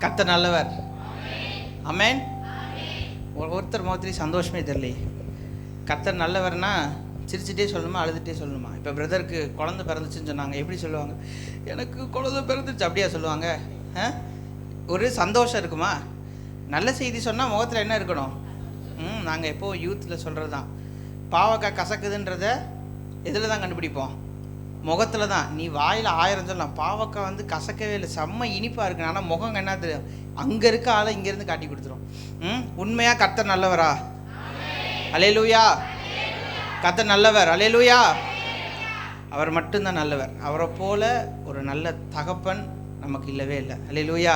கர்த்தர் நல்லவர். ஆமென். ஒருத்தர் முகத்திலேயும் சந்தோஷமே தெரியலையே. கர்த்தர் நல்லவர்னா சிரிச்சுட்டே சொல்லணுமா அழுதுகிட்டே சொல்லணுமா? இப்போ பிரதருக்கு குழந்தை பிறந்துச்சுன்னு சொன்னாங்க, எப்படி சொல்லுவாங்க? எனக்கு குழந்தை பிறந்துச்சு அப்படியா சொல்லுவாங்க? ஒரு சந்தோஷம் இருக்குமா? நல்ல செய்தி சொன்னால் முகத்தில் என்ன இருக்கணும்? நாங்கள் எப்போது யூத்தில் சொல்கிறது தான், பாவக்காய் கசக்குதுன்றத எதில் தான் கண்டுபிடிப்போம்? முகத்தில் தான். நீ வாயில் 1000 சொல்லலாம், பாவக்காய் வந்து கசக்கவே இல்லை, செம்ம இனிப்பாக இருக்கு, ஆனால் முகம் என்ன தெரியும்? அங்கே இருக்க ஆளை இங்கேருந்து காட்டி கொடுத்துரும். உண்மையாக கர்த்தர் நல்லவரா? அல்லேலூயா. கர்த்தர் நல்லவர். அல்லேலூயா. அவர் மட்டும்தான் நல்லவர். அவரை போல ஒரு நல்ல தகப்பன் நமக்கு இல்லவே இல்லை. அல்லேலூயா.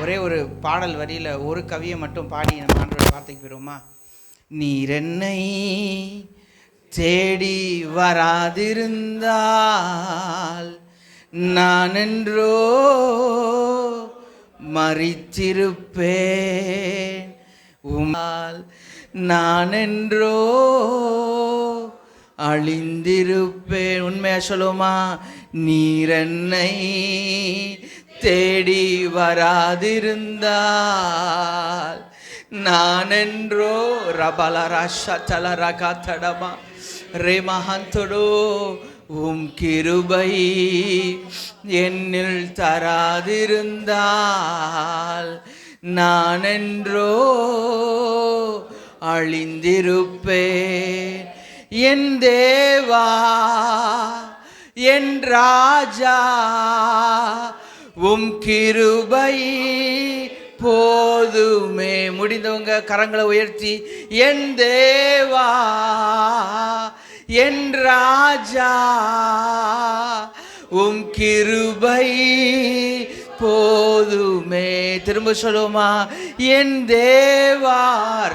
ஒரே ஒரு பாடல் வரியில் ஒரு கவியை மட்டும் பாடி நம்ம ஆண்டவருடைய வார்த்தைக்கு போயிடுவோமா? நீர் என்னை தேடி வராதிருந்தால் நான் என்றோ மரித்திருப்பேன், உம்மால் நான் என்றோ அழிந்திருப்பேன். உண்மையா சொல்லுமா? நீர் என்னை தேடி வராதிருந்தால் நான் என்றோ ரபலரஷலரகதடமா ரேமஹந்தடோ உம் கிருபை என்னில் தராதிருந்தால் நான் என்றோ அழிந்திருப்பேன். என் தேவா, என் ராஜா, உம் கிருபை போதுமே. முடிந்தவங்க கரங்களை உயர்த்தி, என் தேவா, என் ராஜா, உம் கிருபை போதுமே. திரும்ப சொல்லுமா? என் தேவா,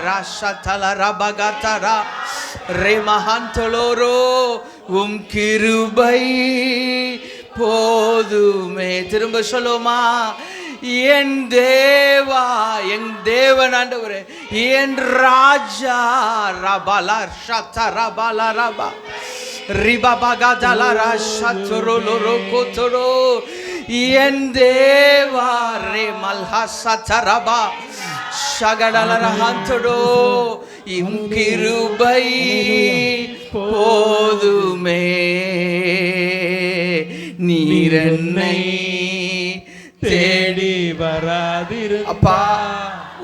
ராஷதல ரபகதரா ரேமஹந்தலோரோ உம் கிருபை போதுமே. திரும்ப சொல்லுமா? என் தேவா, என் தேவன் ஆண்டவரே, என் ராஜா, ரபல ஷத ரபல ரப ரிபபகதல ரஷத்ரோலோரோ கோத்ரோ, என் தேவா ரே மல்ஹசத ரப ஷகடல ரஹந்தடோ உம் கிருபை போதுமே. நீர் என்னை தேடி வராதிருந்தால், அப்பா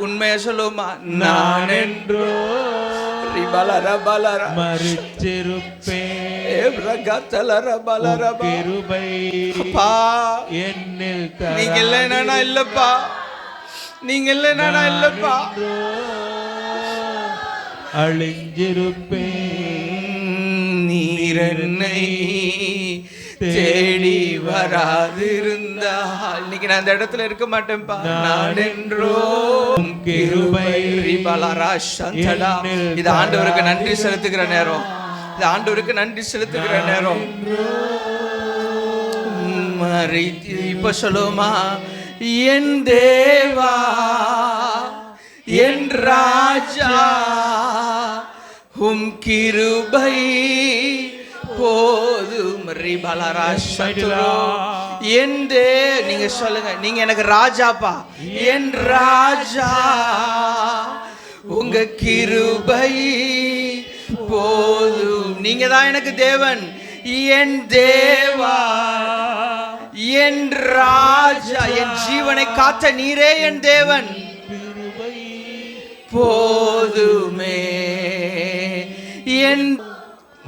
உண்மையா சொல்லுமா? நான் என்றோ மரித்திருப்பேன், கிருபை என்னில். நீங்க இல்லைன்னா இல்லப்பா, நீங்க இல்லைன்னா இல்லப்பா, அழிஞ்சிருப்பேன். நீர் என்னை தேடி வராதிருந்தால் இன்னைக்கு நான் அந்த இடத்துல இருக்க மாட்டேன்ப்பா. நான் என்றோ கிருபை ரிபலரஷந்தடா. இது ஆண்டவருக்கு நன்றி செலுத்துகிற நேரம், இது ஆண்டவருக்கு நன்றி செலுத்துகிற நேரம். இப்ப சொல்லுமா? என் தேவா, என் ராஜா, உம் கிருபை போதும். நீங்க சொல்லுங்க, நீங்க எனக்கு ராஜாப்பா, என் ராஜா, உங்க கிருபை போதும். நீங்க தான் எனக்கு தேவன், என் தேவா, என் ராஜா, என் ஜீவனை காத்த நீரே என் தேவன், போதுமே. என்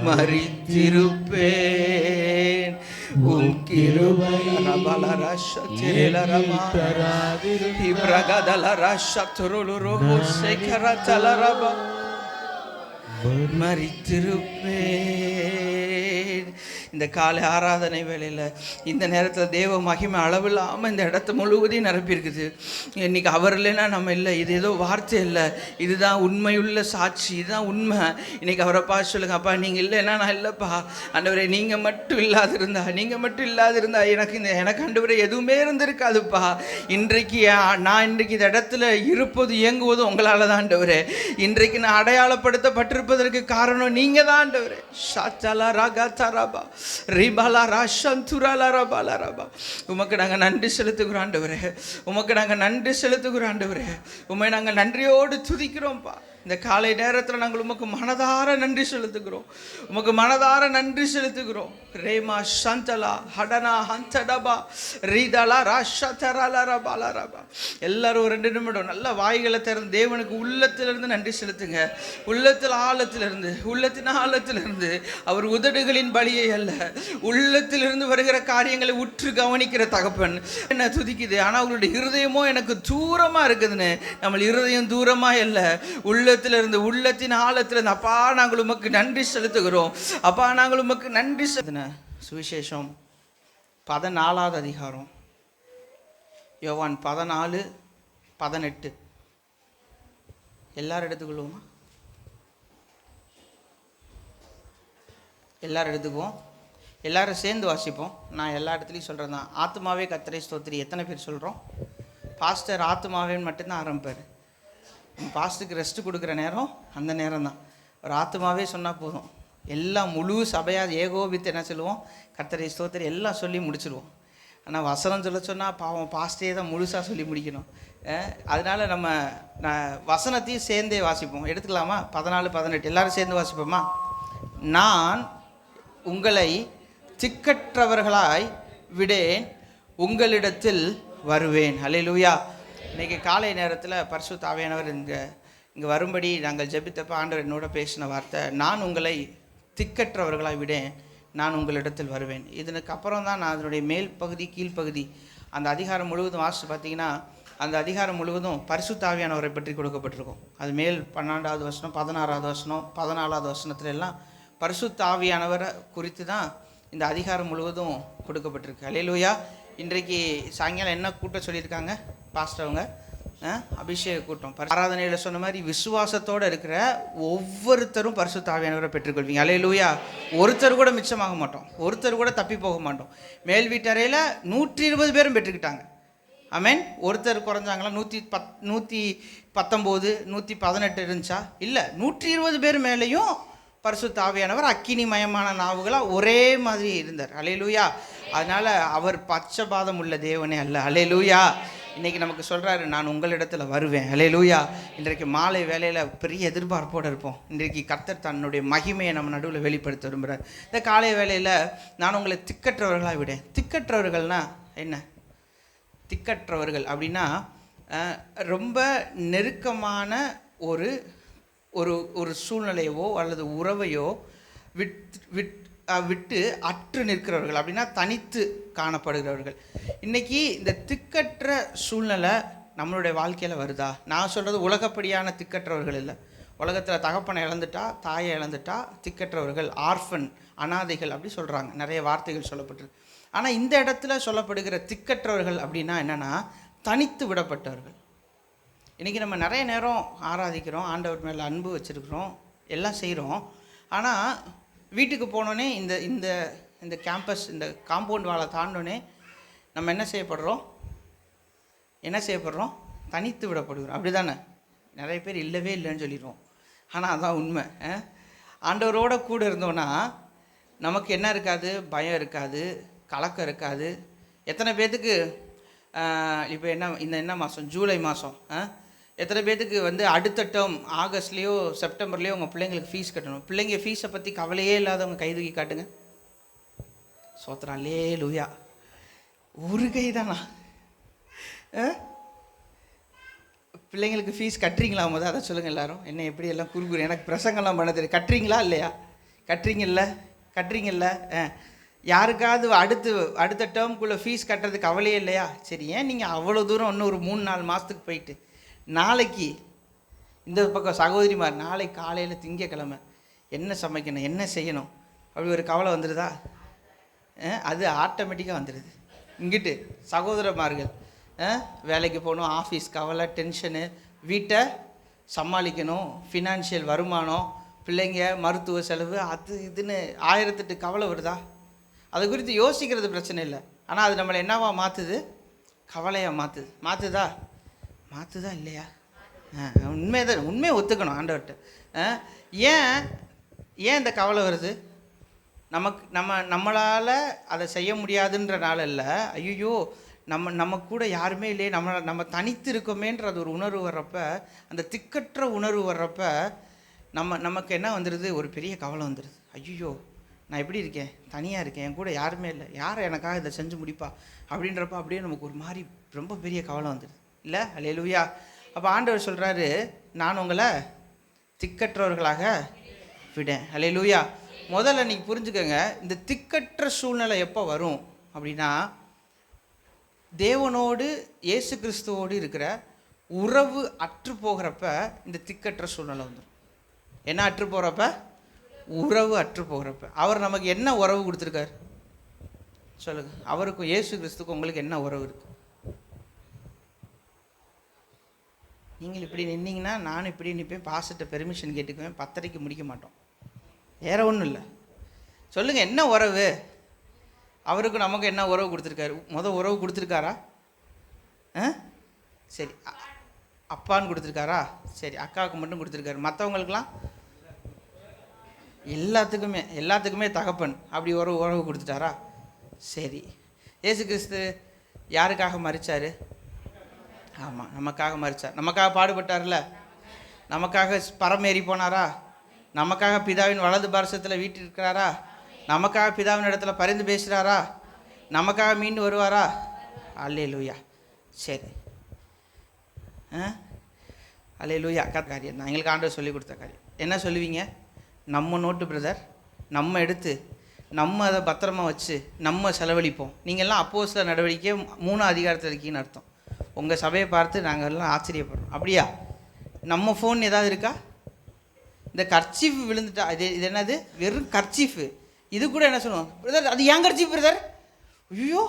மரித்திருப்பேன், உம் கிருபை ரபலரஷதிலரமா இப்ரகதலரஷதுருலுரு சேகரதலரபா. மரித்திருப்பேன். இந்த காலை ஆராதனை வேளையில் இந்த நேரத்தில் தேவ மகிமை அளவில்லாமல் இந்த இடத்த முழுவதையும் நிரப்பியிருக்குது. இன்றைக்கி அவர் இல்லைன்னா நம்ம இல்லை, இது ஏதோ வார்த்தை இல்லை, இதுதான் உண்மையுள்ள சாட்சி, இதுதான் உண்மை. இன்றைக்கி அவரை பார்த்து சொல்லுங்க, அப்பா நீங்கள் இல்லைன்னா நான் இல்லைப்பா ஆண்டவரே, நீங்கள் மட்டும் இல்லாதிருந்தா, நீங்கள் மட்டும் இல்லாதிருந்தா எனக்கு ஆண்டவரே எதுவுமே இருந்திருக்காதுப்பா. இன்றைக்கு நான் இன்றைக்கு இந்த இடத்துல இருப்பது இயங்குவது உங்களால் தான் ஆண்டவரே. இன்றைக்கு நான் அடையாளப்படுத்தப்பட்டிருப்பதற்கு காரணம் நீங்கள் தான் ஆண்டவரே. ஷாத்தலா ராகா தரபா ரிபாலா ராஷந்துராலா ரபாலா ரபா. உமக்கு நாங்கள் நன்றி செலுத்துகிறோம் ஆண்டவரே. உமக்கு நாங்கள் நன்றி செலுத்துகிறோம் ஆண்டவரே. உண்மை நாங்கள் நன்றியோடு துதிக்கிறோம்ப்பா. இந்த காலை நேரத்தில் நாங்கள் உமக்கு மனதார நன்றி செலுத்துகிறோம். உமக்கு மனதார நன்றி செலுத்துகிறோம். ரேமா சந்தலா ஹடனா ஹந்தடபா ரீதலா ராஷதரலா ரபாலா ரபா. எல்லாரும் ஒரு 2 நிமிடம் நல்ல வாய்களை திறந்து தேவனுக்கு உள்ளத்திலிருந்து நன்றி செலுத்துங்க. உள்ளத்தின் ஆழத்திலிருந்து. அவர் உதடுகளின் பலியை அல்ல, உள்ளத்திலிருந்து வருகிற காரியங்களை உற்று கவனிக்கிற தகப்பன். என்ன துதிக்குது, ஆனால் அவங்களுடைய இருதயமோ எனக்கு தூரமா இருக்குதுன்னு. நம்ம இருதயம் தூரமா இல்ல, உள்ளத்தின் ஆழத்திலிருந்து. அப்பா நாங்கள் உமக்கு நன்றி செலுத்துகிறோம். அப்பா நாங்கள் உமக்கு நன்றி செலுத்தின. சுவிசேஷம் 14வது அதிகாரம், யோவான் 14:18. எல்லாரும் எடுத்துக்கொள்வோமா? எல்லாரும் எடுத்துக்குவோம். எல்லாரும் சேர்ந்து வாசிப்போம். நான் எல்லா இடத்துலையும் சொல்கிறேன் தான். ஆத்மாவே கர்த்தரை ஸ்தோத்திரி. எத்தனை பேர் சொல்கிறோம்? பாஸ்டர் ஆத்மாவேன்னு மட்டும்தான் ஆரம்பிப்பார். பாஸ்டருக்கு ரெஸ்ட்டு கொடுக்குற நேரம் அந்த நேரம் தான். ஒரு ஆத்மாவே சொன்னால் போதும். எல்லாம் முழு சபையாக ஏகோபித்து என்ன சொல்லுவோம்? கர்த்தரை ஸ்தோத்திரி எல்லாம் சொல்லி முடிச்சிடுவோம். ஆனால் வசனம் சொன்னால் பாவம் பாஸ்டே தான் முழுசாக சொல்லி முடிக்கணும். அதனால் நம்ம வசனத்தையும் சேர்ந்தே வாசிப்போம். எடுத்துக்கலாமா? 14:18 எல்லோரும் சேர்ந்து வாசிப்போமா? நான் உங்களை திக்கற்றவர்களாய் விடேன், உங்களிடத்தில் வருவேன். அல்லேலூயா. இன்றைக்கி காலை நேரத்தில் பரிசுத்த ஆவியானவர் இங்கே வரும்படி நாங்கள் ஜெபித்தப்ப ஆண்டவர் என்னோட பேசின வார்த்தை, நான் உங்களை திக்கற்றவர்களாய் விடேன், நான் உங்களிடத்தில் வருவேன். இதற்கு அப்புறம் தான் நான் அதனுடைய மேல் பகுதி கீழ்ப்பகுதி அந்த அதிகாரம் முழுவதும் வாசித்து பார்த்தீங்கன்னா, அந்த அதிகாரம் முழுவதும் பரிசுத்த ஆவியானவரை பற்றி கொடுக்கப்பட்டிருக்கும். அது மேல் 12வது வசனம், 16வது வசனம், 14வது வசனத்துல எல்லாம் பரிசுத்த ஆவியானவரை குறித்து தான் இந்த அதிகாரம் முழுவதும் கொடுக்கப்பட்டிருக்கு. அல்லேலூயா. இன்றைக்கு சாயங்காலம் என்ன கூட்டம் சொல்லியிருக்காங்க பாஸ்டவங்க? அபிஷேக கூட்டம். ஆராதனையில் சொன்ன மாதிரி விசுவாசத்தோடு இருக்கிற ஒவ்வொருத்தரும் பரிசுத்த ஆவியானவரை பெற்றுக்கொள்வீங்க. அல்லேலூயா. ஒருத்தர் கூட மிச்சமாக மாட்டோம், ஒருத்தர் கூட தப்பி போக மாட்டோம். மேல் வீட்டறையில் 120 பேரும் பெற்றுக்கிட்டாங்க. ஆமென். ஒருத்தர் குறைஞ்சாங்களா? 119 118 இருந்துச்சா? இல்லை, 120 பேர் மேலேயும் பரிசுத்த ஆவியானவர் அக்கினிமயமான நாவுகளாக ஒரே மாதிரி இருந்தார். அல்லேலூயா. அதனால் அவர் பட்சபாதம் உள்ள தேவனே அல்ல. அல்லேலூயா. இன்றைக்கி நமக்கு சொல்கிறாரு, நான் உங்களிடத்தில் வருவேன். அல்லேலூயா. இன்றைக்கு மாலை வேலையில் பெரிய எதிர்பார்ப்போடு இருப்போம். இன்றைக்கு கர்த்தர் தன்னுடைய மகிமையை நம்ம நடுவில் வெளிப்படுத்த விரும்புகிறார். இந்த காலை வேலையில் நான் உங்களை திக்கற்றவர்களாக விடேன். திக்கற்றவர்கள்னா என்ன? திக்கற்றவர்கள் அப்படின்னா ரொம்ப நெருக்கமான ஒரு ஒரு ஒரு சூழ்நிலையவோ அல்லது உறவையோ விட்டு அற்று நிற்கிறவர்கள், அப்படின்னா தனித்து காணப்படுகிறவர்கள். இன்றைக்கி இந்த திக்கற்ற சூழ்நிலை நம்மளுடைய வாழ்க்கையில் வருதா? நான் சொல்கிறது உலகப்படியான திக்கற்றவர்கள் இல்லை. உலகத்தில் தகப்பனை இழந்துட்டா, தாயை இழந்துட்டா திக்கற்றவர்கள், ஆர்ஃபன், அனாதைகள் அப்படி சொல்கிறாங்க. நிறைய வார்த்தைகள் சொல்லப்பட்டிருக்கு. ஆனால் இந்த இடத்துல சொல்லப்படுகிற திக்கற்றவர்கள் அப்படின்னா என்னென்னா, தனித்து விடப்பட்டவர்கள். இன்றைக்கி நம்ம நிறைய நேரம் ஆராதிக்கிறோம், ஆண்டவர் மேலே அன்பு வச்சுருக்கிறோம், எல்லாம் செய்கிறோம். ஆனால் வீட்டுக்கு போனோடனே இந்த இந்த இந்த கேம்பஸ், இந்த காம்பவுண்ட் வாழை தாண்டோடனே நம்ம என்ன செய்யப்படுறோம்? தனித்து விடப்படுகிறோம். அப்படி தானே? நிறைய பேர் இல்லவே இல்லைன்னு சொல்லிடுவோம். ஆனால் அதான் உண்மை. ஆண்டவரோட கூட இருந்தோன்னா நமக்கு என்ன இருக்காது? பயம் இருக்காது, கலக்கம் இருக்காது. எத்தனை பேர்த்துக்கு இப்போ என்ன மாதம்? ஜூலை மாதம். எத்தனை பேர்த்துக்கு அடுத்த டேர்ம் ஆகஸ்ட்லேயோ செப்டம்பர்லேயோ உங்கள் பிள்ளைங்களுக்கு ஃபீஸ் கட்டணும்? பிள்ளைங்க ஃபீஸை பற்றி கவலையே இல்லாதவங்க கை தூக்கி காட்டுங்க. சோத்திரம். அல்லேலூயா. ஒரு கை தானா? பிள்ளைங்களுக்கு ஃபீஸ் கட்டுறீங்களா? முதல் அதை சொல்லுங்கள் எல்லாரும். என்ன எப்படி எல்லாம் குறுகுறு, எனக்கு பிரசங்கெல்லாம் பண்ண தெரியும். கட்டுறீங்களா இல்லையா? கட்டுறீங்கல்ல. யாருக்காவது அடுத்த டேர்முக்குள்ளே ஃபீஸ் கட்டுறதுக்கு கவலையே இல்லையா? சரி, ஏன் நீங்கள் அவ்வளோ தூரம் இன்னும் ஒரு 3-4 மாதத்துக்கு போயிட்டு நாளைக்கு இந்த பக்கம் சகோதரிமார் நாளைக்கு காலையில் திங்கக்கிழமை என்ன சமைக்கணும், என்ன செய்யணும், அப்படி ஒரு கவலை வந்துடுதா? அது ஆட்டோமேட்டிக்காக வந்துடுது. இங்கிட்டு சகோதரமார்கள் வேலைக்கு போகணும், ஆஃபீஸ் கவலை, டென்ஷனு, வீட்டை சமாளிக்கணும், ஃபினான்ஷியல் வருமானம், பிள்ளைங்க மருத்துவ செலவு, அது இதுன்னு 1008 கவலை வருதா? அதை குறித்து யோசிக்கிறது பிரச்சனை இல்லை. ஆனால் அது நம்மளை என்னவா மாற்றுது? கவலையாக மாற்றுதா இல்லையா? உண்மையை ஒத்துக்கணும் ஆண்டவர்கிட்ட. ஏன் இந்த கவலை வருது? நம்மளால் அதை செய்ய முடியாதுன்றனால இல்லை, ஐயோ நம்ம கூட யாருமே இல்லையே, நம்ம தனித்து இருக்கோமேன்ற அது ஒரு உணர்வு வர்றப்ப, அந்த திக்கற்ற உணர்வு வர்றப்ப நமக்கு என்ன வந்துடுது, ஒரு பெரிய கவலை வந்துடுது. ஐயோ நான் எப்படி இருக்கேன், தனியாக இருக்கேன், என் கூட யாருமே இல்லை, யாரை எனக்காக இதை செஞ்சு முடிப்பா அப்படின்றப்ப அப்படியே நமக்கு ஒரு மாதிரி ரொம்ப பெரிய கவலை வந்துடுது இல்லை. அல்லேலூயா. அப்போ ஆண்டவர் சொல்கிறாரு, நான் உங்களை திக்கற்றவர்களாக விடேன். அல்லேலூயா. முதல்ல நீங்கள் புரிஞ்சுக்கோங்க, இந்த திக்கற்ற சூழ்நிலை எப்போ வரும் அப்படின்னா, தேவனோடு இயேசு கிறிஸ்துவோடு இருக்கிற உறவு அற்று போகிறப்ப இந்த திக்கற்ற சூழ்நிலை வந்துடும். என்ன அற்று போகிறப்ப? உறவு அற்று போகிறப்ப. அவர் நமக்கு என்ன உறவு கொடுத்துருக்கார் சொல்லுங்கள். அவருக்கும் இயேசு கிறிஸ்துக்கும் உங்களுக்கு என்ன உறவு இருக்குது? நீங்கள் இப்படி நின்னீங்கன்னா நானும் இப்படி நிற்பேன், பாஸ்ட்ட பெர்மிஷன் கேட்டுக்குவேன், 10:30 முடிக்க மாட்டோம். வேற ஒன்றும் இல்லை. சொல்லுங்கள், என்ன உறவு? அவருக்கும் நமக்கு என்ன உறவு கொடுத்துருக்காரு? உறவு கொடுத்துருக்காரா? சரி, அப்பான்னு கொடுத்துருக்காரா? சரி, அக்காவுக்கு மட்டும் கொடுத்துருக்காரு. மற்றவங்களுக்கெல்லாம் எல்லாத்துக்குமே தகப்பன் அப்படி உறவு கொடுத்துட்டாரா? சரி. இயேசு கிறிஸ்து யாருக்காக மரிச்சார்? ஆமாம், நமக்காக மரிச்சார். நமக்காக பாடுபட்டார்ல, நமக்காக பரமேறி போனாரா? நமக்காக பிதாவின் வலது பார்சத்தில் வீட்டிருக்கிறாரா? நமக்காக பிதாவின் இடத்துல பரிந்து பேசுகிறாரா? நமக்காக மீண்டு வருவாரா? அல்லேலூயா. சரி, அல்லேலூயா. காரியம் தான் எங்களுக்கு ஆண்டவர் சொல்லி கொடுத்த காரியம். என்ன சொல்லுவீங்க? நம்ம நோட்டு பிரதர், நம்ம எடுத்து நம்ம அதை பத்திரமா வச்சு நம்ம செலவழிப்போம். நீங்கள்லாம் அப்போஸ்தலர் நடவடிக்கை 3 அதிகாரத்தில் இருக்கீங்கன்னு அர்த்தம். உங்கள் சபையை பார்த்து நாங்கள் எல்லாம் ஆச்சரியப்படுறோம். அப்படியா? நம்ம ஃபோன் ஏதாவது இருக்கா? இந்த கர்ச்சீஃப் விழுந்துட்டா, இது என்னது? வெறும் கர்ச்சீஃபு. இது கூட என்ன சொல்லுவோம், பிரதர் அது ஏன் கர்ச்சீஃப் பிரதர்? ஐயோ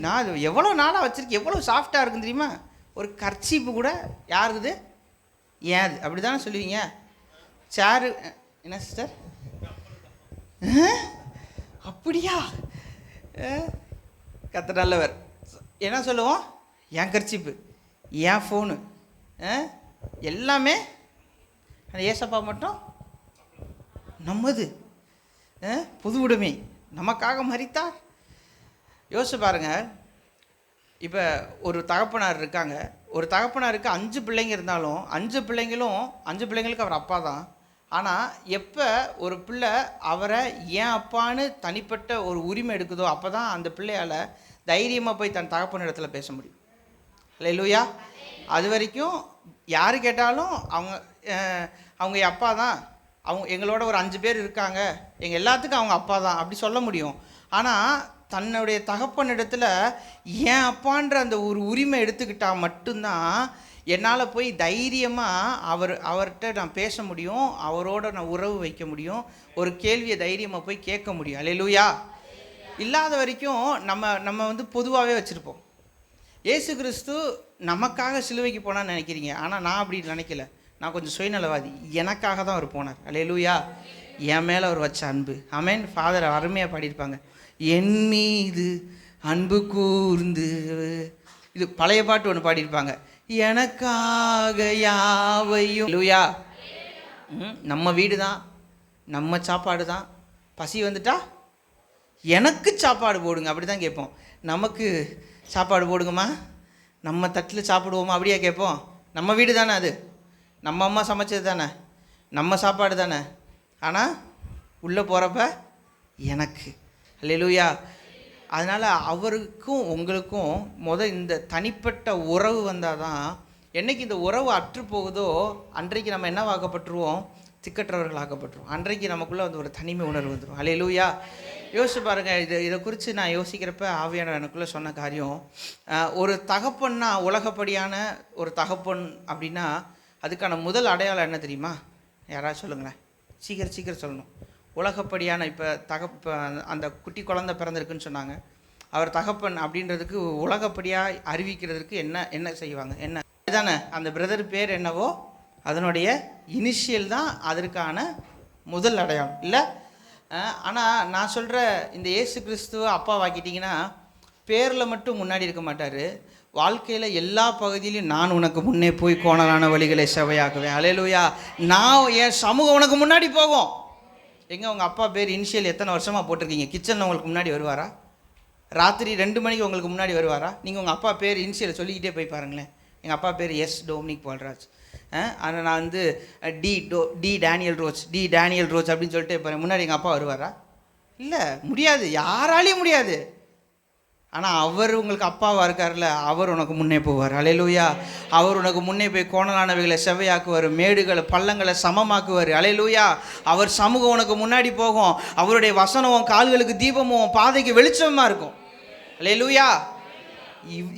நான் எவ்வளோ நாளாக வச்சுருக்கேன், எவ்வளோ சாஃப்டாக இருக்குன்னு தெரியுமா? ஒரு கர்ச்சீஃபு கூட யாருக்குது? ஏன் அது அப்படி தானே சொல்லுவீங்க. சேரு என்ன சிஸ்டர்? அப்படியா? கத்த நல்லவர். என்ன சொல்லுவோம்? என் கர்ச்சீஃபு, என் ஃபோனு, எல்லாமே ஏசப்பா மட்டும் நம்மது, பொது உடைமை, நமக்காக மரித்தார். யோசிச்சு பாருங்கள். இப்போ ஒரு தகப்பனார் இருக்காங்க, ஒரு தகப்பனாருக்கு 5 பிள்ளைங்க இருந்தாலும் 5 பிள்ளைங்களுக்கு அவர் அப்பா தான். ஆனால் எப்போ ஒரு பிள்ளை அவரை ஏன் அப்பான்னு தனிப்பட்ட ஒரு உரிமை எடுக்குதோ அப்போ தான் அந்த பிள்ளையால் தைரியமாக போய் தன் தகப்பன் இடத்துல பேச முடியும். அல்லேலூயா. அது வரைக்கும் யார் கேட்டாலும் அவங்க அப்பா தான், எங்களோட ஒரு 5 பேர் இருக்காங்க, எங்கள் எல்லாத்துக்கும் அவங்க அப்பா தான் அப்படி சொல்ல முடியும். ஆனால் தன்னுடைய தகப்பன் இடத்துல ஏன் அப்பான்ற அந்த ஒரு உரிமை எடுத்துக்கிட்டால் மட்டும்தான் என்னால் போய் தைரியமாக அவர்கிட்ட நான் பேச முடியும், அவரோட நான் உறவு வைக்க முடியும், ஒரு கேள்வியை தைரியமாக போய் கேட்க முடியும். அல்லேலூயா. இல்லாத வரைக்கும் நம்ம பொதுவாகவே வச்சுருப்போம். இயேசு கிறிஸ்து நமக்காக சிலுவைக்கு போனான்னு நினைக்கிறீங்க, ஆனால் நான் அப்படி நினைக்கல. நான் கொஞ்சம் சுயநலவாதி. எனக்காக தான் அவர் போனார். அல்லேலூயா. என் மேலே அவர் வச்ச அன்பு. ஆமென். ஃபாதர் அருமையாக பாடியிருப்பாங்க, என் மீது அன்பு கூர்ந்து. இது பழைய பாட்டு ஒன்று பாடியிருப்பாங்க, எனக்காக யாவையும். லூயா. நம்ம வீடு தான், நம்ம சாப்பாடு தான். பசி வந்துட்டா எனக்கு சாப்பாடு போடுங்க அப்படி தான் கேட்போம். நமக்கு சாப்பாடு போடுங்கம்மா, நம்ம தட்டில் சாப்பிடுவோமா அப்படியா கேட்போம்? நம்ம வீடு தானே அது, நம்ம அம்மா சமைச்சது தானே, நம்ம சாப்பாடு தானே. ஆனால் உள்ளே போகிறப்ப எனக்கு. அல்லேலூயா. அதனால் அவருக்கும் உங்களுக்கும் இந்த தனிப்பட்ட உறவு வந்தால் தான், என்றைக்கு இந்த உறவு அற்று போகுதோ அன்றைக்கு நம்ம என்ன ஆக்கப்பட்டுருவோம்? திக்கற்றவர்கள் ஆக்கப்பட்டுருவோம். அன்றைக்கு நமக்குள்ளே ஒரு தனிமை உணர்வு வந்துடும். அல்லேலூயா. யோசிச்சு பாருங்கள். இதை குறித்து நான் யோசிக்கிறப்ப ஆவியானவர் எனக்குள்ளே சொன்ன காரியம், ஒரு தகப்பன்னா, உலகப்படியான ஒரு தகப்பன் அப்படின்னா அதுக்கான முதல் அடையாளம் என்ன தெரியுமா? யாராவது சொல்லுங்களேன், சீக்கிரம் சொல்லணும். உலகப்படியான இப்போ அந்த குட்டி குழந்தை பிறந்திருக்குன்னு சொன்னாங்க, அவர் தகப்பன் அப்படின்றதுக்கு உலகப்படியாக அறிவிக்கிறதுக்கு என்ன செய்வாங்க? என்ன தானே அந்த பிரதர் பேர் என்னவோ அதனுடைய இனிஷியல் தான் அதற்கான முதல் அடையாளம் இல்லை? ஆனால் நான் சொல்கிற இந்த இயேசு கிறிஸ்துவ அப்பா வாக்கிட்டிங்கன்னா பேரில் மட்டும் முன்னாடி இருக்க மாட்டார், வாழ்க்கையில் எல்லா பகுதியிலையும் நான் உனக்கு முன்னே போய் கோணலான வழிகளை செவையாக்குவேன். அல்லேலூயா. நான் என் சமூகம் உனக்கு முன்னாடி போகும். எங்கே உங்கள் அப்பா பேர் இனிஷியல் எத்தனை வருஷமாக போட்டிருக்கீங்க? கிச்சனில் உங்களுக்கு முன்னாடி வருவாரா? ராத்திரி 2 மணிக்கு உங்களுக்கு முன்னாடி வருவாரா? நீங்கள் உங்கள் அப்பா பேர் இனிஷியல் சொல்லிக்கிட்டே போய் பாருங்களேன். எங்கள் அப்பா பேர் எஸ் டோமினிக் பால்ராஜ். ஆனால் நான் வந்து டி டேனியல் ரோச் அப்படின்னு சொல்லிட்டு இப்போ முன்னாடி எங்கள் அப்பா வருவாரா? இல்லை, முடியாது, யாராலையும் முடியாது. ஆனால் அவர் உங்களுக்கு அப்பாவாக இருக்கார்ல, அவர் உனக்கு முன்னே போவார். அல்லேலூயா. அவர் உனக்கு முன்னே போய் கோணலானவைகளை செவ்வையாக்குவார், மேடுகளை பள்ளங்களை சமமாக்குவார். அல்லேலூயா. அவர் சமூகம் உனக்கு முன்னாடி போகும். அவருடைய வசனம் கால்களுக்கு தீபமும் பாதைக்கு வெளிச்சமாக இருக்கும். அல்லேலூயா.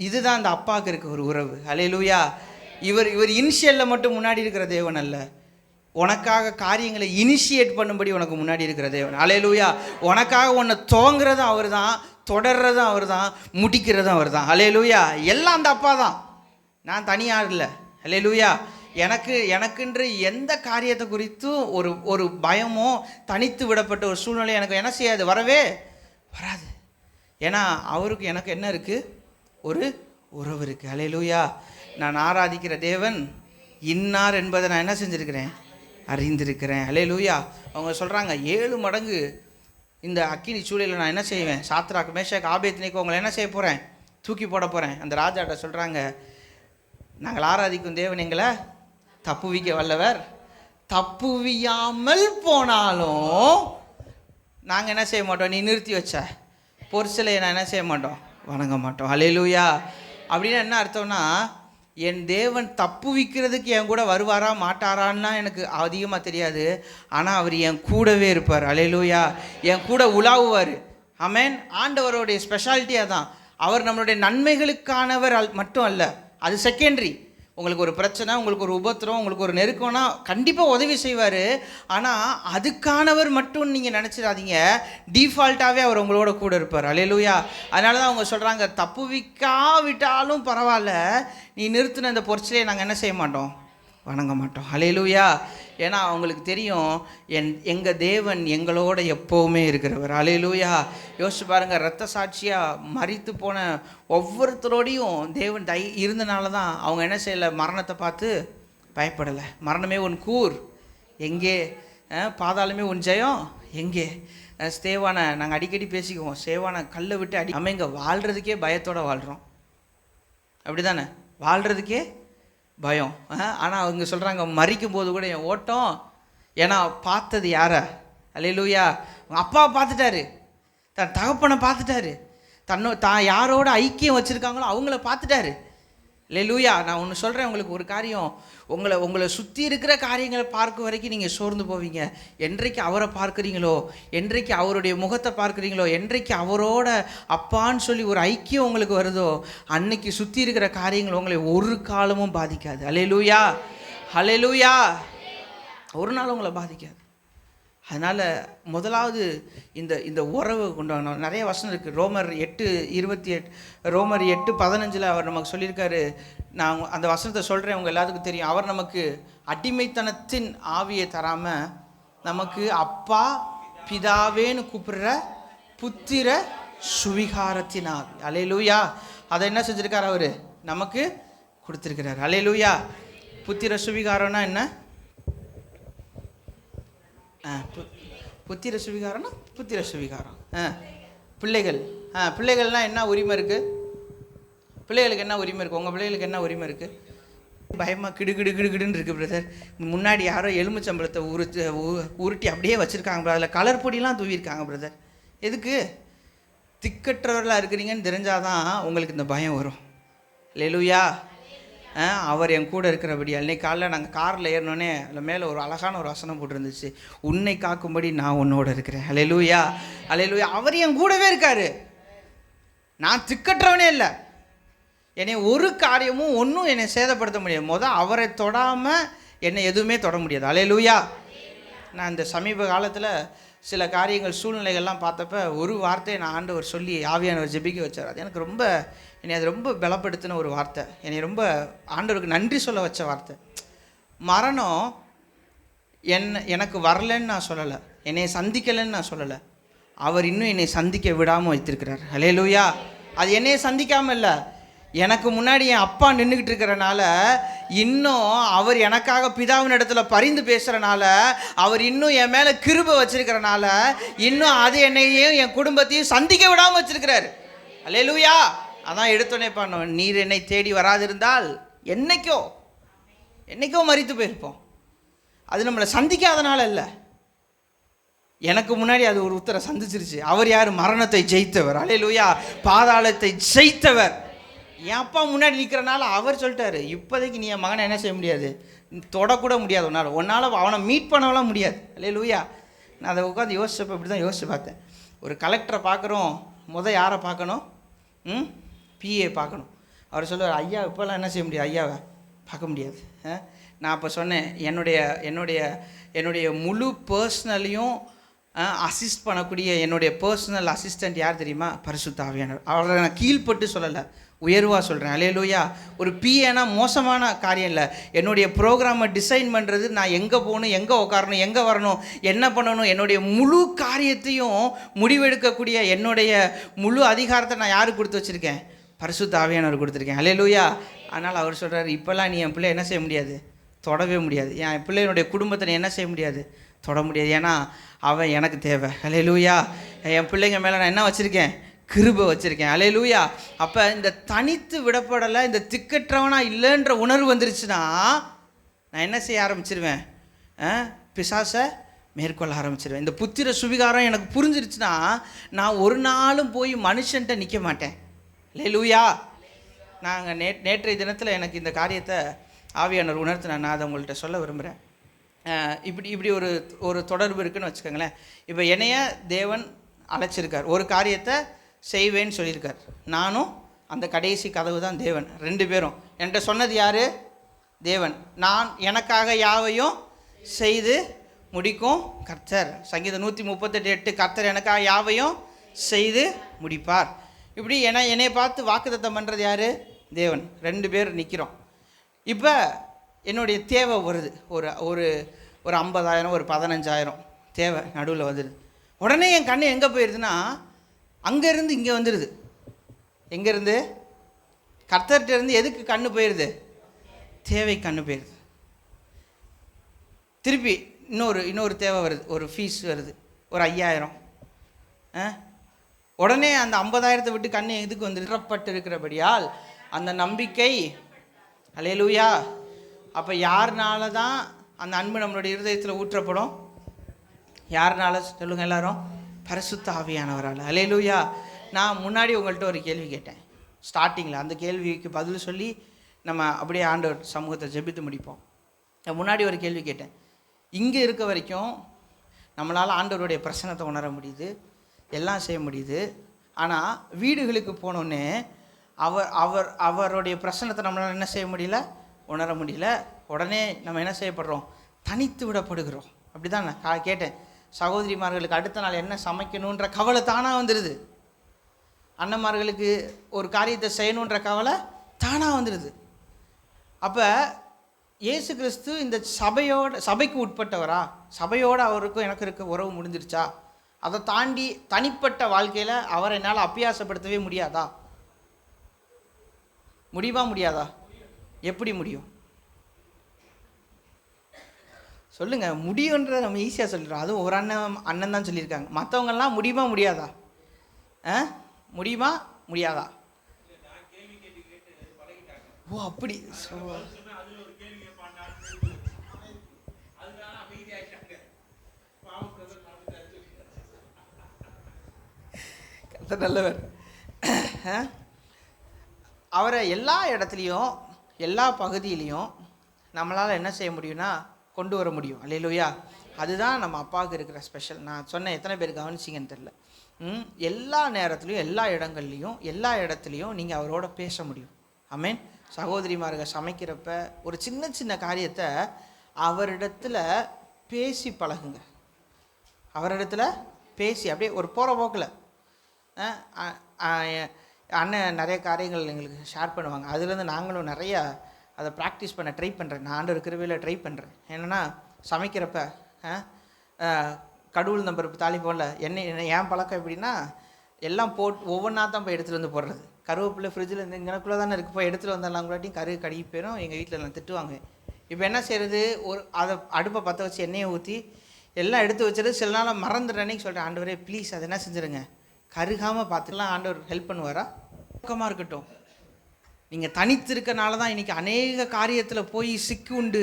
இதுதான் அந்த அப்பாவுக்கு இருக்க ஒரு உறவு. அல்லேலூயா. இவர் இனிஷியலில் மட்டும் முன்னாடி இருக்கிற தேவன் அல்ல, உனக்காக காரியங்களை இனிஷியேட் பண்ணும்படி உனக்கு முன்னாடி இருக்கிற தேவன். அல்லேலூயா. உனக்காக உன்னை துவங்குறதும் அவர் தான், தொடர்றதும் அவர் தான், முடிக்கிறதும் அவர் தான். அல்லேலூயா. எல்லாம் அந்த அப்பா தான், நான் தனியாக இல்லை. அல்லேலூயா. எனக்குன்று எந்த காரியத்தை குறித்தும் ஒரு பயமோ தனித்து விடப்பட்ட ஒரு சூழ்நிலை எனக்கு என்ன செய்யாது, வரவே வராது. ஏன்னா அவருக்கு எனக்கு என்ன இருக்குது, ஒரு உறவு இருக்குது. அல்லேலூயா. நான் ஆராதிக்கிற தேவன் இன்னார் என்பதை நான் என்ன செஞ்சுருக்கிறேன், அறிந்திருக்கிறேன். அல்லேலூயா. அவங்க சொல்கிறாங்க 7 மடங்கு இந்த அக்கினி சூளையில் நான் என்ன செய்வேன், சாத்ராக் மேஷாக் ஆபேத்நேகோ அவங்களை என்ன செய்ய போகிறேன், தூக்கி போட போகிறேன். அந்த ராஜாட்ட சொல்கிறாங்க, நாங்கள் ஆராதிக்கும் தேவன் எங்களை தப்புவிக்க வல்லவர், தப்புவியாமல் போனாலும் நாங்கள் என்ன செய்ய மாட்டோம், நீ நிறுத்தி வச்ச பொருசிலையை நான் என்ன செய்ய மாட்டோம், வணங்க மாட்டோம். அல்லேலூயா. அப்படின்னு என்ன அர்த்தம்னா, என் தேவன் தப்புவிக்கிறதுக்கு என் கூட வருவாரா மாட்டாரான்னா எனக்கு அதிகமாக தெரியாது. ஆனால் அவர் என் கூடவே இருப்பார். அல்லேலூயா. என் கூட உலாவுவார். ஆமென். ஆண்டவருடைய ஸ்பெஷாலிட்டியாக தான். அவர் நம்மளுடைய நன்மைகளுக்கானவர் மட்டும் அல்ல, அது செகண்டரி. உங்களுக்கு ஒரு பிரச்சனை, உங்களுக்கு ஒரு உபத்திரம், உங்களுக்கு ஒரு நெருக்கம்னா கண்டிப்பாக உதவி செய்வார். ஆனால் அதுக்கானவர் மட்டும் நீங்கள் நினச்சிடாதீங்க, டிஃபால்ட்டாகவே அவர் உங்களோட கூட இருப்பார். அல்லேலூயா. அதனால தான் அவங்க சொல்கிறாங்க, தப்புவிக்காவிட்டாலும் பரவாயில்ல, நீ நிறுத்தின இந்த பொருட்சிலே நாங்கள் என்ன செய்ய மாட்டோம், வணங்க மாட்டோம். அல்லேலூயா. ஏன்னா அவங்களுக்கு தெரியும், எங்கள் தேவன் எங்களோட எப்போவுமே இருக்கிறவர். அல்லேலூயா. யோசிச்சு பாருங்கள், இரத்த சாட்சியாக மரித்து போன ஒவ்வொருத்தரோடையும் தேவன் இருந்தனால தான் அவங்க என்ன செய்யலை, மரணத்தை பார்த்து பயப்படலை. மரணமே உன் கூர் எங்கே, பாதாளமே உன் ஜெயம் எங்கே. ஸ்தேவானை நாங்கள் அடிக்கடி பேசிக்குவோம், ஸ்தேவானை கல்லை விட்டு நம்ம இங்கே வாழ்கிறதுக்கே பயத்தோடு வாழ்கிறோம். அப்படி தானே, வாழ்கிறதுக்கே பயம். ஆனால் அவங்க சொல்கிறாங்க, மறிக்கும் போது கூட என் ஓட்டம், ஏன்னா பார்த்தது யார, அல்லேலூயா, அப்பா பார்த்துட்டாரு, தன் தகப்பனை பார்த்துட்டாரு, தான் யாரோட ஐக்கியம் வச்சுருக்காங்களோ அவங்கள பார்த்துட்டாரு. அல்லேலூயா. நான் ஒன்று சொல்கிறேன் உங்களுக்கு ஒரு காரியம், உங்களை சுற்றி இருக்கிற காரியங்களை பார்க்க வரைக்கும் நீங்கள் சோர்ந்து போவீங்க. என்றைக்கு அவரை பார்க்குறீங்களோ, என்றைக்கு அவருடைய முகத்தை பார்க்குறீங்களோ, என்றைக்கு அவரோட அப்பான்னு சொல்லி ஒரு ஐக்கியம் உங்களுக்கு வருதோ, அன்னைக்கு சுற்றி இருக்கிற காரியங்கள் உங்களை ஒரு காலமும் பாதிக்காது. அல்லேலூயா. அல்லேலூயா. ஒரு நாள் உங்களை பாதிக்காது. அதனால் முதலாவது இந்த உறவு கொண்டு வரணும். நிறைய வசனம் இருக்குது. ரோமர் 8:15 அவர் நமக்கு சொல்லியிருக்காரு. நான் அந்த வசனத்தை சொல்கிறேன், உங்கள் எல்லாத்துக்கும் தெரியும். அவர் நமக்கு அடிமைத்தனத்தின் ஆவியை தராமல் நமக்கு அப்பா பிதாவேன்னு கூப்பிடுற புத்திர சுவிகாரத்தின் ஆவி. அல்லேலூயா. அதை என்ன செஞ்சுருக்கார், அவர் நமக்கு கொடுத்துருக்கிறார். அல்லேலூயா. புத்திர சுவிகாரம்னா என்ன, புத்திர சுவிகாரம்னா புத்திர சுவிகாரம். பிள்ளைகள்னால் என்ன உரிமை இருக்குது, பிள்ளைகளுக்கு என்ன உரிமை இருக்குது, உங்கள் பிள்ளைகளுக்கு என்ன உரிமை இருக்குது? பயமாக கிடுன்னு இருக்குது பிரதர். முன்னாடி யாரோ எலுமிச்சம்பழத்தை உருட்டி அப்படியே வச்சுருக்காங்க பிரதர், அதில் கலர் பொடியெலாம் தூவியிருக்காங்க பிரதர். எதுக்கு? திக்கற்றவர்களாக இருக்கிறீங்கன்னு தெரிஞ்சாதான் உங்களுக்கு இந்த பயம் வரும். அல்லேலூயா. அவர் என் கூட இருக்கிறபடி. அன்னைக்கு காலைல நாங்கள் காரில் ஏறினோன்னே அதில் மேலே ஒரு அழகான ஒரு வசனம் போட்டிருந்துச்சு, உன்னை காக்கும்படி நான் உன்னோட இருக்கிறேன். அல்லேலூயா. அல்லேலூயா. அவர் என் கூடவே இருக்கார். நான் திக்கற்றவனே இல்லை. என்னை ஒரு காரியமும் ஒன்றும் என்னை சேதப்படுத்த முடியாது. அவரை தொடாமல் என்னை எதுவுமே தொட முடியாது. அல்லேலூயா. நான் இந்த சமீப காலத்தில் சில காரியங்கள் சூழ்நிலைகள்லாம் பார்த்தப்ப ஒரு வார்த்தையை நான் ஆண்டவர் சொல்லி ஆவியானவர் ஜெபிக்க வச்சார். அது எனக்கு என்னை அது ரொம்ப பலப்படுத்தின ஒரு வார்த்தை. என்னை ரொம்ப ஆண்டவருக்கு நன்றி சொல்ல வச்ச வார்த்தை. மரணம் எனக்கு வரலன்னு நான் சொல்லலை, என்னை சந்திக்கலைன்னு நான் சொல்லலை. அவர் இன்னும் என்னை சந்திக்க விடாமல் வைத்திருக்கிறார். அல்லேலூயா. அது என்னையை சந்திக்காமல் இல்லை, எனக்கு முன்னாடி என் அப்பா நின்றுக்கிட்டு இருக்கிறனால, இன்னும் அவர் எனக்காக பிதாவின் இடத்துல பரிந்து பேசுகிறனால, அவர் இன்னும் என் மேலே கிருபை வச்சிருக்கிறனால, இன்னும் அது என்னையும் என் குடும்பத்தையும் சந்திக்க விடாமல் வச்சிருக்கிறாரு. அல்லேலூயா. அதான் எடுத்தோன்னே பண்ணோம், நீர் என்னை தேடி வராதிருந்தால் என்னைக்கோ மரித்து போயிருப்போம். அது நம்மளை சந்திக்காதனால இல்லை, எனக்கு முன்னாடி அது ஒரு உத்தரை சந்திச்சிருச்சு. அவர் யார்? மரணத்தை ஜெயித்தவர். அல்லேலூயா. பாதாளத்தை ஜெயித்தவர். என் அப்பா முன்னாடி நிற்கிறனால அவர் சொல்லிட்டாரு, இப்போதைக்கு நீ என் மகனை என்ன செய்ய முடியாது, தொடக்கூட முடியாது, உன்னால் அவனை மீட் பண்ணவெல்லாம் முடியாது. அல்லேலூயா. நான் அதை உட்காந்து யோசிச்சப்போ இப்படி தான் யோசிச்சு பார்த்தேன். ஒரு கலெக்டரை பார்க்குறோம், யாரை பார்க்கணும்? பிஏ பார்க்கணும். அவர் சொல்லுவார், ஐயா இப்போல்லாம் என்ன செய்ய முடியாது, ஐயாவை பார்க்க முடியாது. நான் அப்போ சொன்னேன், என்னுடைய முழு பர்சனலையும் அசிஸ்ட் பண்ணக்கூடிய என்னுடைய பர்சனல் அசிஸ்டண்ட் யார் தெரியுமா? பரிசுத்த ஆவியானவர். அவரை நான் கீழ்பட்டு சொல்லலை, உயர்வாக சொல்கிறேன். அல்லேலூயா. ஒரு பிஏனா மோசமான காரியம் இல்லை. என்னுடைய ப்ரோக்ராமை டிசைன் பண்ணுறது, நான் எங்கே போகணும், எங்கே உட்காரணும், எங்கே வரணும், என்ன பண்ணணும், என்னுடைய முழு காரியத்தையும் முடிவெடுக்கக்கூடிய என்னுடைய முழு அதிகாரத்தை நான் யாருக்கு கொடுத்து வச்சுருக்கேன்? பரிசுத்த ஆவியானவர் கொடுத்துருக்கேன். அல்லேலூயா. அதனால் அவர் சொல்கிறார், இப்போல்லாம் நீ என் பிள்ளை என்ன செய்ய முடியாது, தொடவே முடியாது. என் பிள்ளையினுடைய குடும்பத்தை நீ என்ன செய்ய முடியாது, தொட முடியாது. ஏன்னா அவன் எனக்கு தேவை. அல்லேலூயா. என் பிள்ளைங்க மேலே நான் என்ன வச்சுருக்கேன்? கிருபை வச்சுருக்கேன். அல்லேலூயா. அப்போ இந்த தனித்து விடப்படலை, இந்த திக்கற்றவனாக இல்லைன்ற உணர்வு வந்துருச்சுன்னா நான் என்ன செய்ய ஆரம்பிச்சிருவேன்? பிசாசை மேற்கொள்ள ஆரம்பிச்சிருவேன். இந்த புத்திர சுவிகாரம் எனக்கு புரிஞ்சிருச்சுன்னா நான் ஒரு நாளும் போய் மனுஷன்ட்ட நிற்க மாட்டேன். அல்லேலூயா. நாங்கள் நேற்றைய தினத்தில் எனக்கு இந்த காரியத்தை ஆவியானவர் உணர்த்தினேன். நான் அதை உங்கள்கிட்ட சொல்ல விரும்புகிறேன். இப்படி ஒரு தொடர்பு இருக்குதுன்னு வச்சுக்கோங்களேன். இப்போ என்னைய தேவன் அழைச்சிருக்கார், ஒரு காரியத்தை செய்வேன்னு சொல்லியிருக்கார். நானும் அந்த கடைசி கதவு தான் தேவன். 2 பேரும் என்கிட்ட சொன்னது யார்? தேவன். நான் எனக்காக யாவையும் செய்து முடிக்கும் கர்த்தர். சங்கீதம் 138:8 கர்த்தர் எனக்காக யாவையும் செய்து முடிப்பார். இப்படி என்னை பார்த்து வாக்குத்தத்தம் பண்ணுறது யார்? தேவன். 2 பேர் நிற்கிறோம். இப்போ என்னுடைய தேவை வருது, ஒரு 50,000, ஒரு 15,000 தேவை நடுவில் வந்துடுது. உடனே என் கண்ணு எங்கே போயிடுதுன்னா, அங்கேருந்து இங்கே வந்துடுது. எங்கேருந்து? கர்த்தர்கிட்ட இருந்து எதுக்கு கண்ணு போயிடுது? தேவை கண்ணு போயிடுது. திருப்பி இன்னொரு தேவை வருது, ஒரு ஃபீஸ் வருது, ஒரு 5,000. உடனே அந்த 50,000 விட்டு கண்ணு எதுக்கு வந்து நிறப்பட்டு இருக்கிறபடியால் அந்த நம்பிக்கை. அல்லேலூயா. அப்போ யாருனால தான் அந்த அன்பு நம்மளுடைய இருதயத்தில் ஊற்றப்படும்? யாருனால சொல்லுங்கள் எல்லாரும்? பரிசுத்த ஆவியானவரால். அல்லேலூயா. நான் முன்னாடி உங்கள்கிட்ட ஒரு கேள்வி கேட்டேன் ஸ்டார்டிங்கில். அந்த கேள்விக்கு பதில் சொல்லி நம்ம அப்படியே ஆண்டவர் சமூகத்தை ஜெபித்து முடிப்போம். நான் முன்னாடி ஒரு கேள்வி கேட்டேன். இங்கே இருக்க வரைக்கும் நம்மளால் ஆண்டவருடைய பிரசன்னத்தை உணர முடியுது, எல்லாம் செய்ய முடியுது. ஆனால் வீடுகளுக்கு போனோடனே அவருடைய பிரசன்னத்தை நம்மளால் என்ன செய்ய முடியல, உணர முடியல. உடனே நம்ம என்ன செய்யப்படுறோம்? தனித்து விடப்படுகிறோம். அப்படி தான் நான் கேட்டேன். சகோதரிமார்களுக்கு அடுத்த நாள் என்ன சமைக்கணுன்ற கவலை தானாக வந்துடுது. அண்ணன்மார்களுக்கு ஒரு காரியத்தை செய்யணுன்ற கவலை தானாக வந்துடுது. அப்போ இயேசு கிறிஸ்து இந்த சபைக்கு உட்பட்டவரா? சபையோடு அவருக்கும் எனக்கு இருக்க உறவு முடிஞ்சிருச்சா? அதை தாண்டி தனிப்பட்ட வாழ்க்கையில் அவரை என்னால் அபியாசப்படுத்தவே முடியாதா? முடியாதா? எப்படி முடியும்? சொல்லுங்கள். முடியுன்றதை நம்ம ஈஸியாக சொல்லிடுறோம். அதுவும் ஒரு அண்ணன் தான் சொல்லியிருக்காங்க. மற்றவங்கெல்லாம் முடியாதா? முடியாதா? ஓ அப்படி. நல்லவர். அவரை எல்லா இடத்துலையும் எல்லா பகுதியிலையும் நம்மளால் என்ன செய்ய முடியும்னா கொண்டு வர முடியும். அல்லேலூயா. அதுதான் நம்ம அப்பாவுக்கு இருக்கிற ஸ்பெஷல். நான் சொன்னேன், எத்தனை பேர் கவனிச்சிங்கன்னு தெரில. எல்லா நேரத்துலையும் எல்லா இடத்துலையும் நீங்கள் அவரோட பேச முடியும். ஆமேன். சகோதரிமார்கள் சமைக்கிறப்ப ஒரு சின்ன காரியத்தை அவரிடத்துல பேசி பழகுங்க. அவரிடத்துல பேசி அப்படியே ஒரு போகிற போக்கில் அண்ணன் நிறைய காரியங்கள் எங்களுக்கு ஷேர் பண்ணுவாங்க. அதுலேருந்து நாங்களும் நிறையா அதை ப்ராக்டிஸ் பண்ண ட்ரை பண்ணுறேன். நான் ஆண்டவர் கிருபையில் ட்ரை பண்ணுறேன். என்னென்னா சமைக்கிறப்ப கடவுள் நம்பர் தாலி போடல. என் பழக்கம் எப்படின்னா எல்லாம் ஒவ்வொன்றா தான் போய் எடுத்துகிட்டு வந்து போடுறது. கருவேப்பிலை ஃப்ரிட்ஜில் இருந்து இங்கனக்குள்ளே தானே இருக்குது, போய் எடுத்துகிட்டு வந்தாலும் கூடாட்டியும் கருகு கழுகி போயிடும். எங்கள் வீட்டில் நான் திட்டுவாங்க. இப்போ என்ன செய்கிறது, அதை அடுப்பை பற்ற வச்சு எண்ணெயை ஊற்றி எல்லாம் எடுத்து வச்சுட்டு சில நாள் மறந்துடுறேன்னு சொல்கிறேன். ஆண்டவரே ப்ளீஸ் அதை என்ன செஞ்சுருங்க, கருகாமல் பார்த்துக்கலாம். ஆண்டவர் ஹெல்ப் பண்ணுவாரா? பக்கமாக இருக்கட்டும். நீங்கள் தனித்து இருக்கனால தான் இன்றைக்கி அநேக காரியத்தில் போய் சிக்கு உண்டு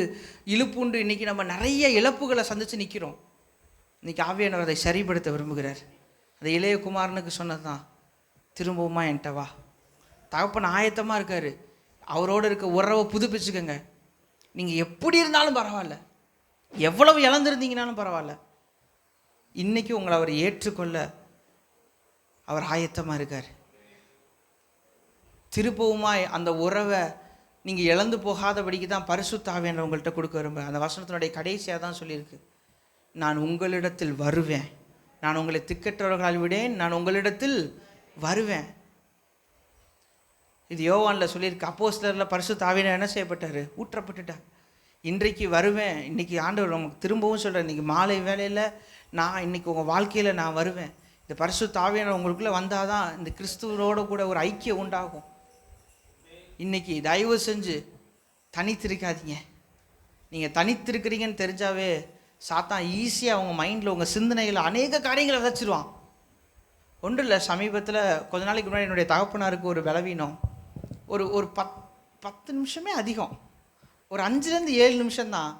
இழுப்பு உண்டு. இன்றைக்கி நம்ம நிறைய இழப்புகளை சந்தித்து நிற்கிறோம். இன்றைக்கி ஆவியானவர் அதை சரிப்படுத்த விரும்புகிறார். அதை இளைய குமாரனுக்கு சொன்னது தான், திரும்பவுமா என்கிட்ட வா. தகப்பன் ஆயத்தமாக இருக்கார். அவரோடு இருக்க உறவை புதுப்பிச்சுக்கோங்க. நீங்கள் எப்படி இருந்தாலும் பரவாயில்ல, எவ்வளவு இழந்திருந்தீங்கனாலும் பரவாயில்ல, இன்றைக்கி உங்களை அவர் ஏற்றுக்கொள்ள அவர் ஆயத்தமாக இருக்கார். திருப்பவுமா அந்த உறவை நீங்கள் இழந்து போகாதபடிக்கு தான் பரிசுத்த ஆவியானவர் உங்கள்கிட்ட கொடுக்க விரும்ப. அந்த வசனத்தினுடைய கடைசியாக தான் சொல்லியிருக்கு, நான் உங்களிடத்தில் வருவேன், நான் உங்களை திக்கற்றவர்களால் விடேன், நான் உங்களிடத்தில் வருவேன். இது யோவானில் சொல்லியிருக்கு. அப்போஸ்தலரில் பரிசுத்த ஆவியானவர் என்ன செய்யப்பட்டார்? ஊற்றப்பட்டுட்டார். இன்றைக்கு வருவேன். இன்றைக்கி ஆண்டவர் நமக்கு திரும்பவும் சொல்கிறேன், இன்றைக்கி மாலை வேளையில் நான் இன்றைக்கி உங்கள் வாழ்க்கையில் நான் வருவேன். இந்த பரிசுத்த ஆவியானவர் உங்களுக்குள்ளே வந்தால் தான் இந்த கிறிஸ்துவோட கூட ஒரு ஐக்கியம் உண்டாகும். இன்றைக்கி தயவு செஞ்சு தனித்திருக்காதீங்க. நீங்கள் தனித்திருக்கிறீங்கன்னு தெரிஞ்சாவே சாத்தான் ஈஸியாக உங்கள் மைண்டில் உங்கள் சிந்தனையில் அநேக காரியங்களை விதைச்சிருவான். ஒன்றும் இல்லை, சமீபத்தில் கொஞ்ச நாளைக்கு முன்னாடி என்னுடைய தகப்பனாருக்கு ஒரு பலவீனம். ஒரு 10 நிமிஷமே அதிகம், ஒரு 5-7 நிமிஷம்தான்.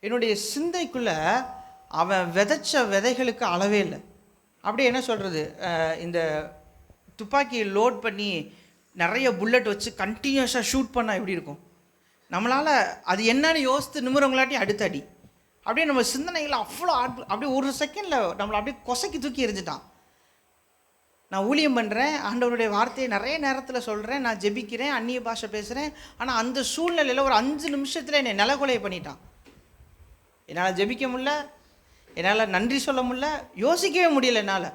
என்னுடைய சிந்தைக்குள்ளே அவன் விதைச்ச விதைகளுக்கு அளவே இல்லை. அப்படியே என்ன சொல்கிறது, இந்த துப்பாக்கியை லோட் பண்ணி நிறைய புல்லட் வச்சு கண்டினியூஸாக ஷூட் பண்ணால் எப்படி இருக்கும், நம்மளால் அது என்னன்னு யோசித்து நிமிரவங்களாட்டி அடுத்த அடி. அப்படியே நம்ம சிந்தனைகளை அவ்வளோ அப்படியே ஒரு செகண்டில் நம்மளை அப்படியே கொசைக்கு தூக்கி எரிஞ்சிட்டான். நான் ஊழியம் பண்ணுறேன், ஆண்டவருடைய வார்த்தையை நிறைய நேரத்தில் சொல்கிறேன், நான் ஜெபிக்கிறேன், அந்நிய பாஷை பேசுகிறேன். ஆனால் அந்த சூழ்நிலையில் ஒரு 5 நிமிஷத்தில் என்னை நிலக்கொலை பண்ணிட்டான். என்னால் ஜெபிக்க முடியல, என்னால் நன்றி சொல்ல முடியல, யோசிக்கவே முடியல என்னால்.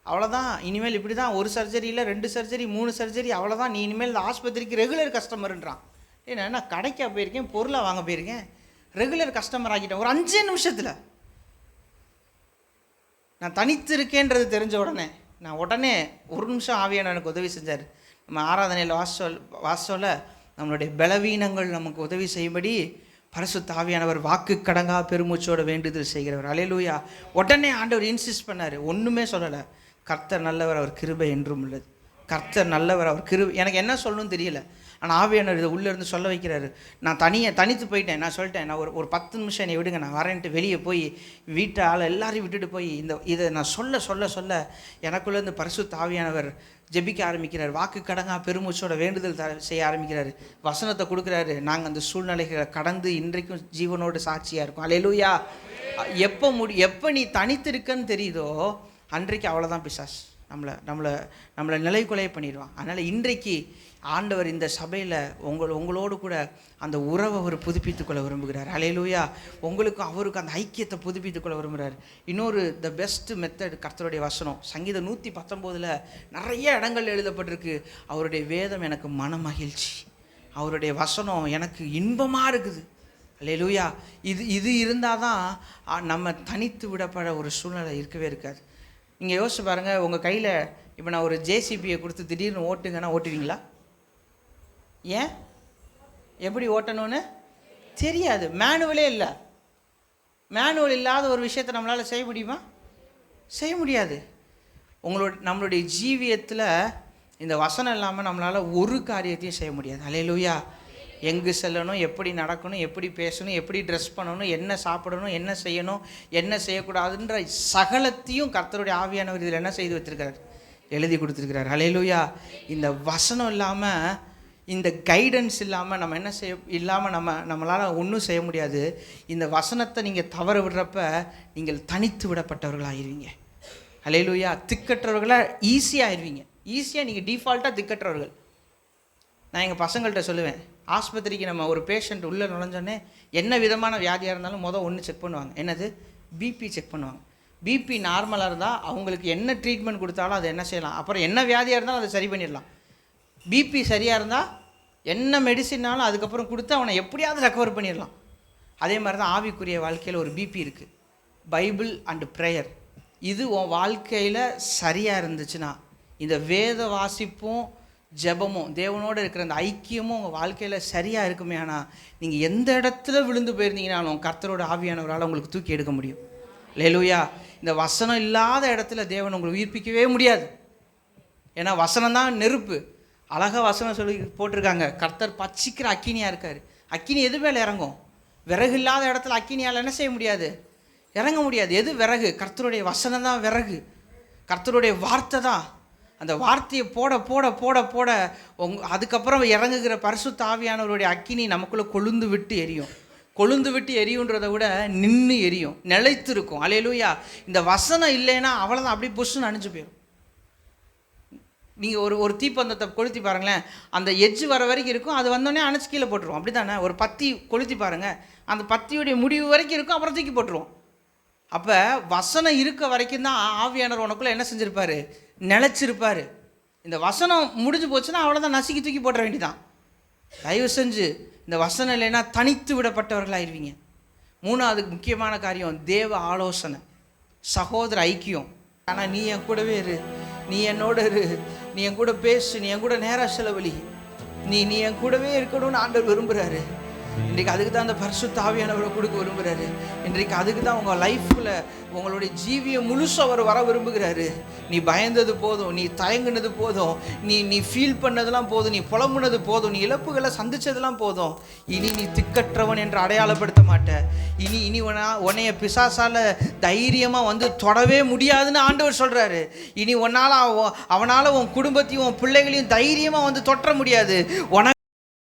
அவ்வளோதான், இனிமேல் இப்படி தான், ஒரு சர்ஜரியில் 2 சர்ஜரி 3 சர்ஜரி, அவ்வளோதான், நீ இனிமேல் இந்த ஆஸ்பத்திரிக்கு ரெகுலர் கஸ்டமருன்றான். நான் கடைக்கா போயிருக்கேன், பொருளாக வாங்க போயிருக்கேன், ரெகுலர் கஸ்டமர் ஆகிட்டேன் ஒரு 5 நிமிஷத்தில். நான் தனித்து இருக்கேன்றது தெரிஞ்ச உடனே ஒரு நிமிஷம் ஆவியானவர் எனக்கு உதவி செஞ்சார். நம்ம ஆராதனையில் வாசோல நம்மளுடைய பலவீனங்கள் நமக்கு உதவி செய்யும்படி பரிசுத்த ஆவியானவர் வாக்கு கடங்கா பெருமூச்சோட வேண்டுதல் செய்கிறவர். அல்லேலூயா. உடனே ஆண்டவர் இன்சிஸ்ட் பண்ணார், ஒன்றுமே சொல்லலை. கர்த்தர் நல்லவர், அவர் கிருபை என்றும் உள்ளது. கர்த்தர் நல்லவர், அவர் கிருபை. எனக்கு என்ன சொல்லணும்னு தெரியல, ஆனால் ஆவியானவர் இதை உள்ளேருந்து சொல்ல வைக்கிறாரு. நான் தனித்து போயிட்டேன். நான் சொல்லிட்டேன், நான் ஒரு 10 நிமிஷம் என்னை விடுங்க, நான் வரேன்ட்டு வெளியே போய் வீட்டை ஆள் எல்லாரையும் விட்டுட்டு போய் இதை நான் சொல்ல எனக்குள்ளேருந்து பரிசுத்த ஆவியானவர் ஜெபிக்க ஆரம்பிக்கிறார். வாக்கு கடங்கா பெருமூச்சோட வேண்டுதல் செய்ய ஆரம்பிக்கிறாரு. வசனத்தை கொடுக்குறாரு. நாங்கள் அந்த சூழ்நிலைகளை கடந்து இன்றைக்கும் ஜீவனோடு சாட்சியாக இருக்கோம். அல்லேலூயா. எப்போ நீ தனித்து இருக்கன்னு தெரியுதோ அன்றைக்கு அவ்வளோதான் பிசாஸ் நம்மளை நிலைக்குலைய பண்ணிடுவான். அதனால் இன்றைக்கு ஆண்டவர் இந்த சபையில் உங்களோடு கூட அந்த உறவை அவர் புதுப்பித்துக்கொள்ள விரும்புகிறார். அல்லேலூயா. உங்களுக்கும் அவருக்கு அந்த ஐக்கியத்தை புதுப்பித்துக்கொள்ள விரும்புகிறார். இன்னொரு த பெஸ்ட் மெத்தட் கர்த்தருடைய வசனம். சங்கீதம் 119 நிறைய இடங்கள் எழுதப்பட்டிருக்கு. அவருடைய வேதம் எனக்கு மன மகிழ்ச்சி, அவருடைய வசனம் எனக்கு இன்பமாக இருக்குது. அல்லேலூயா. இது இருந்தால் தான் நம்ம தனித்து விடப்பட ஒரு சூழ்நிலை இருக்கவே இருக்காது. நீங்கள் யோசிச்சு பாருங்கள், உங்கள் கையில் இப்போ நான் ஒரு ஜேசிபியை கொடுத்து திடீர்னு ஓட்டுங்கன்னா ஓட்டுவீங்களா? ஏன்? எப்படி ஓட்டணும்னு தெரியாது, மேனுவலே இல்லை. மேனுவல் இல்லாத ஒரு விஷயத்தை நம்மளால் செய்ய முடியுமா? செய்ய முடியாது. நம்மளுடைய ஜீவியத்தில் இந்த வசனம் இல்லாமல் நம்மளால் ஒரு காரியத்தையும் செய்ய முடியாது. அல்லேலூயா. எங்கு செல்லணும், எப்படி நடக்கணும், எப்படி பேசணும், எப்படி ட்ரெஸ் பண்ணணும், என்ன சாப்பிடணும், என்ன செய்யணும், என்ன செய்யக்கூடாதுன்ற சகலத்தையும் கர்த்தருடைய ஆவியானவர் இதில் என்ன செய்து வச்சிருக்கிறார், எழுதி கொடுத்துருக்கிறார். அல்லேலூயா. இந்த வசனம் இல்லாமல், இந்த கைடன்ஸ் இல்லாமல் நம்ம என்ன இல்லாமல் நம்மளால் ஒன்றும் செய்ய முடியாது. இந்த வசனத்தை நீங்கள் தவற விடுறப்ப நீங்கள் தனித்து விடப்பட்டவர்களாகிடுவீங்க. அல்லேலூயா. திக்கற்றவர்களாக ஈஸியாகிடுவீங்க. ஈஸியாக நீங்கள் டிஃபால்ட்டாக திக்கற்றவர்கள். நான் எங்கள் பசங்கள்கிட்ட சொல்லுவேன், ஆஸ்பத்திரிக்கு நம்ம ஒரு பேஷண்ட் உள்ளே நுழைஞ்சோன்னே என்ன விதமான வியாதியாக இருந்தாலும் ஒன்று செக் பண்ணுவாங்க. என்னது? பிபி செக் பண்ணுவாங்க. பிபி நார்மலாக இருந்தால் அவங்களுக்கு என்ன ட்ரீட்மெண்ட் கொடுத்தாலும் அதை என்ன செய்யலாம், அப்புறம் என்ன வியாதியாக இருந்தாலும் அதை சரி பண்ணிடலாம். பிபி சரியாக இருந்தால் என்ன மெடிசின்னாலும் அதுக்கப்புறம் கொடுத்து அவனை எப்படியாவது ரெக்கவர் பண்ணிடலாம். அதே மாதிரி தான் ஆவிக்குரிய வாழ்க்கையில் ஒரு பிபி இருக்குது. பைபிள் அண்டு ப்ரேயர், இது உன் வாழ்க்கையில் சரியாக இருந்துச்சுன்னா, இந்த வேத வாசிப்பும் ஜெபமும் தேவனோடு இருக்கிற அந்த ஐக்கியமும் உங்கள் வாழ்க்கையில் சரியாக இருக்குமே. ஆனால் நீங்கள் எந்த இடத்துல விழுந்து போயிருந்தீங்கனாலும் கர்த்தரோட ஆவியானவரால் உங்களுக்கு தூக்கி எடுக்க முடியும். அல்லேலூயா. இந்த வசனம் இல்லாத இடத்துல தேவன் உங்களை உயிர்ப்பிக்கவே முடியாது. ஏன்னா வசனம் தான் நெருப்பு. அழகாக வசனம் சொல்லி போட்டிருக்காங்க, கர்த்தர் பச்சிக்கிற அக்கினியாக இருக்கார். அக்கினி எது மேலே இறங்கும்? விறகு இல்லாத இடத்துல அக்கினியால் என்ன செய்ய முடியாது? இறங்க முடியாது. எது விறகு? கர்த்தருடைய வசனம் தான் விறகு. கர்த்தருடைய வார்த்தை தான். அந்த வார்த்தையை போட போட போட போட அதுக்கப்புறம் இறங்குகிற பரிசுத்த ஆவியானவருடைய அக்கினி நமக்குள்ளே கொழுந்து விட்டு எரியும். கொழுந்து விட்டு எரியுன்றதை விட நின்று எரியும், நிலைத்து இருக்கும். அல்லேலூயா. இந்த வசனம் இல்லைன்னா அவ்வளோதான், அப்படியே புஷ்ஷுன்னு அணிஞ்சு போயிடும். நீங்கள் ஒரு தீப்பந்தத்தை கொளுத்தி பாருங்களேன், அந்த எட்ஜு வர வரைக்கும் இருக்கும், அது வந்தோடனே அணைச்சி கீழே போட்டுருவோம். அப்படி தானே? ஒரு பத்தி கொளுத்தி பாருங்கள், அந்த பத்தியுடைய முடிவு வரைக்கும் இருக்கும், அப்புறம் தூக்கி போட்டுருவோம். அப்போ வசனம் இருக்க வரைக்கும் தான் ஆவியானவர் உனக்குள்ளே என்ன செஞ்சுருப்பார்? நிலச்சிருப்பார். இந்த வசனம் முடிஞ்சு போச்சுன்னா அவ்வளோதான், நசுக்கி தூக்கி போட்டுற வேண்டிதான். தயவு செஞ்சு இந்த வசனம் இல்லைன்னா தனித்து விடப்பட்டவர்களாயிருவீங்க. மூணாவது முக்கியமான காரியம் தேவ ஆலோசனை, சகோதர ஐக்கியம். ஆனால் நீ என் கூடவே இரு, நீ என்னோட இரு, நீ என் கூட பேசு, நீ என் கூட நேரம் செலவழி, நீ என் கூடவே இருக்கணும்னு ஆண்டவர் விரும்புகிறாரு. இன்றைக்கு அதுக்கு தான் அந்த பரிசுத்த ஆவியானவரை கொடுக்க விரும்புகிறாரு. இன்றைக்கு அதுக்கு தான் உங்கள் லைஃப்பில் உங்களுடைய ஜீவியம் முழுசாக அவர் வர விரும்புகிறாரு. நீ பயந்தது போதும், நீ தயங்குனது போதும், நீ ஃபீல் பண்ணதெல்லாம் போதும், நீ புலம்புனது போதும், நீ இழப்புகளை சந்தித்ததெல்லாம் போதும். இனி நீ திக்கற்றவன் என்று அடையாளப்படுத்த மாட்ட. இனி உன்னைய பிசாசால் தைரியமாக வந்து தொடவே முடியாதுன்னு ஆண்டவர் சொல்கிறாரு. இனி அவனால் உன் குடும்பத்தையும் உன் பிள்ளைகளையும் தைரியமாக வந்து தொற்ற முடியாது. உனக்கு